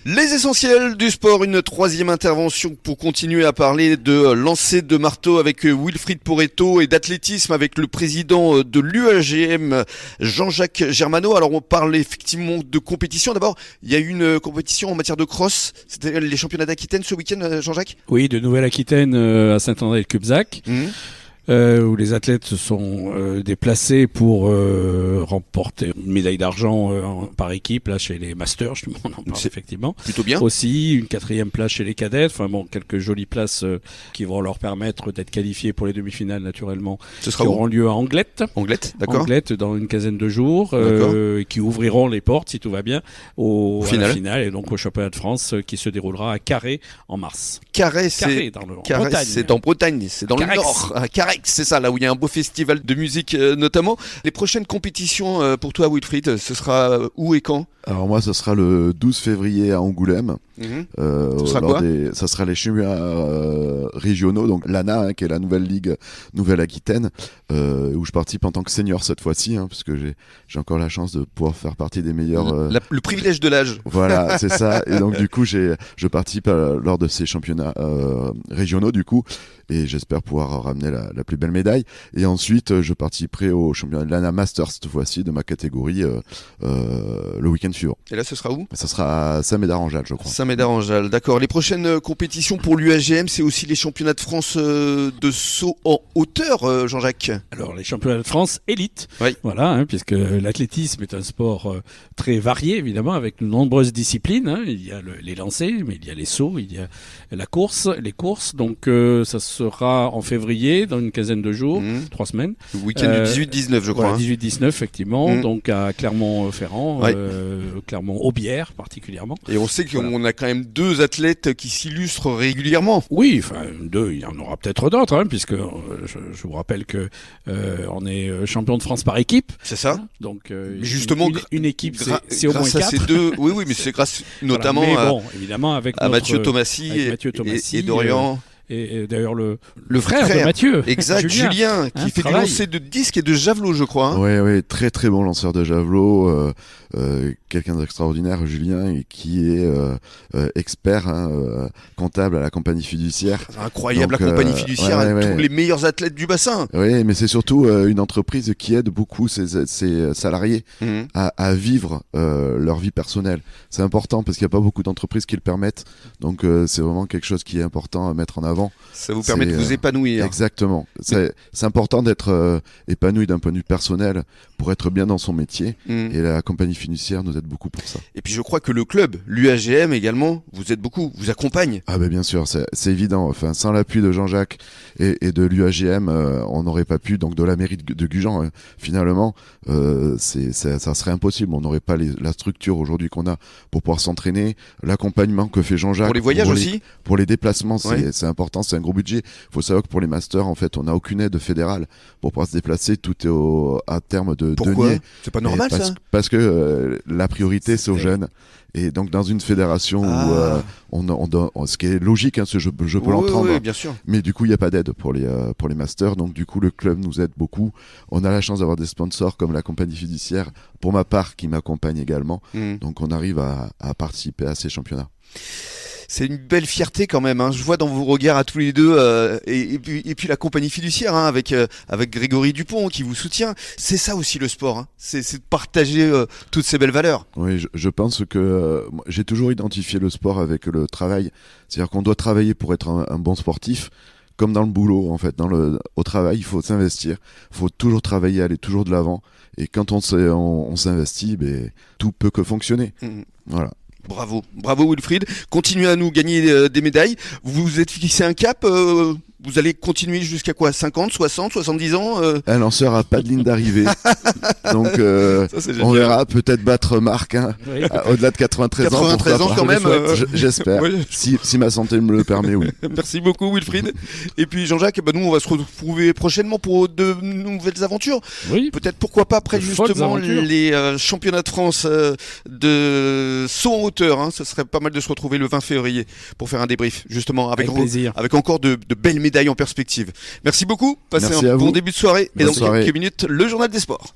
Les essentiels du sport, une troisième intervention pour continuer à parler de lancer de marteau avec Wilfried Poretto et d'athlétisme avec le président de l'UAGM, Jean-Jacques Germano. Alors on parle effectivement de compétition. D'abord, il y a eu une compétition en matière de cross. C'était les championnats d'Aquitaine ce week-end, Jean-Jacques ? Oui, de Nouvelle-Aquitaine à Saint-André-le-Cubzac. Où les athlètes se sont déplacés pour remporter une médaille d'argent par équipe là chez les Masters, on en parle effectivement. Plutôt bien. Aussi une 4e place chez les cadets, enfin bon, quelques jolies places qui vont leur permettre d'être qualifiés pour les demi-finales naturellement. Ce sera qui auront lieu à Anglette. Anglette, d'accord. Anglette dans une quinzaine de jours, qui ouvriront les portes si tout va bien à la finale et donc au championnat de France qui se déroulera à Carhaix en mars. Carhaix, c'est dans Bretagne. C'est en Bretagne, c'est dans le nord. Carhaix, c'est ça, là où il y a un beau festival de musique notamment. Les prochaines compétitions pour toi, Wilfried, ce sera où et quand ? Alors moi, ce sera le 12 février à Angoulême. Ce sera quoi ? Ça sera les championnats régionaux, donc l'ANA, qui est la nouvelle ligue Nouvelle-Aquitaine, où je participe en tant que senior cette fois-ci, parce que j'ai encore la chance de pouvoir faire partie des meilleurs. Le privilège de l'âge. Voilà, c'est ça. Et donc du coup, je participe lors de ces championnats régionaux, du coup. Et j'espère pouvoir ramener la plus belle médaille. Et ensuite, je participerai au championnat de l'ANA Masters cette fois-ci de ma catégorie le week-end suivant. Et là, ce sera où ? Ça sera à Saint-Médard-en-Jalles, je crois. Saint-Médard-en-Jalles, d'accord. Les prochaines compétitions pour l'UAGM, c'est aussi les championnats de France de saut en hauteur, Jean-Jacques. Alors, les championnats de France élite, oui. Voilà, puisque l'athlétisme est un sport très varié, évidemment, avec de nombreuses disciplines. Il y a les lancers, mais il y a les sauts, il y a les courses. Donc, ça sera en février, dans une quinzaine de jours, 3 semaines. Le week-end du 18-19, je crois. Voilà, 18-19, effectivement, donc à Clermont-Ferrand, Clermont-Aubière particulièrement. Et on sait qu'on a quand même 2 athlètes qui s'illustrent régulièrement. Oui, enfin 2, il y en aura peut-être d'autres, puisque je vous rappelle que on est champion de France par équipe. C'est ça. Donc justement, une équipe, c'est au moins 4. Ces 2, oui, mais c'est grâce notamment évidemment avec à Mathieu Thomasy et Dorian. Et d'ailleurs le frère de Mathieu, exact, Julien qui fait du lancer de disque et de javelot, je crois. Oui, très très bon lanceur de javelot, quelqu'un d'extraordinaire, Julien, et qui est expert comptable à la compagnie fiduciaire. Incroyable. Donc, la compagnie fiduciaire, tous les meilleurs athlètes du bassin. Oui, mais c'est surtout une entreprise qui aide beaucoup ses salariés à vivre leur vie personnelle. C'est important parce qu'il n'y a pas beaucoup d'entreprises qui le permettent, donc c'est vraiment quelque chose qui est important à mettre en avant. Ça vous permet de vous épanouir. Exactement. C'est important d'être épanoui d'un point de vue personnel pour être bien dans son métier. Et la compagnie fiduciaire nous aide beaucoup pour ça. Et puis je crois que le club, l'UAGM également, vous aide beaucoup, vous accompagne. Ah ben bien sûr, c'est évident. Enfin, sans l'appui de Jean-Jacques et de l'UAGM, on n'aurait pas pu, donc de la mairie de Gujan, finalement, ça serait impossible. On n'aurait pas la structure aujourd'hui qu'on a pour pouvoir s'entraîner, l'accompagnement que fait Jean-Jacques. Pour les voyages aussi. Pour les déplacements, c'est important. C'est un gros budget. Il faut savoir que pour les masters, en fait, on n'a aucune aide fédérale pour pouvoir se déplacer. Tout est à terme de Pourquoi deniers. C'est pas normal parce que la priorité c'est aux jeunes. Et donc dans une fédération où ce qui est logique, je peux l'entendre. Oui, bien sûr. Mais du coup il n'y a pas d'aide pour les masters. Donc du coup le club nous aide beaucoup. On a la chance d'avoir des sponsors comme la compagnie fiduciaire, pour ma part, qui m'accompagne également. Donc on arrive à participer à ces championnats. C'est une belle fierté quand même. Je vois dans vos regards à tous les deux et puis la compagnie fiduciaire avec Grégory Dupont qui vous soutient. C'est ça aussi le sport. C'est de partager toutes ces belles valeurs. Oui, je pense que j'ai toujours identifié le sport avec le travail. C'est-à-dire qu'on doit travailler pour être un bon sportif. Comme dans le boulot, en fait, au travail, il faut s'investir. Il faut toujours travailler, aller toujours de l'avant. Et quand on s'investit, tout peut que fonctionner. Voilà. Bravo Wilfried. Continuez à nous gagner des médailles. Vous vous êtes fixé un cap vous allez continuer jusqu'à quoi ? 50, 60, 70 ans Un lanceur n'a pas de ligne d'arrivée. Donc on verra, peut-être battre Marc au-delà de 93 ans. 93 ans quand même. J'espère. Si ma santé me le permet, oui. Merci beaucoup Wilfried. Et puis Jean-Jacques, nous on va se retrouver prochainement pour de nouvelles aventures. Oui. Peut-être pourquoi pas après justement les championnats de France de saut en hauteur. Ce serait pas mal de se retrouver le 20 février pour faire un débrief justement avec encore de belles médailles en perspective. Merci beaucoup, passez un bon début de soirée. Et dans quelques minutes, le journal des sports.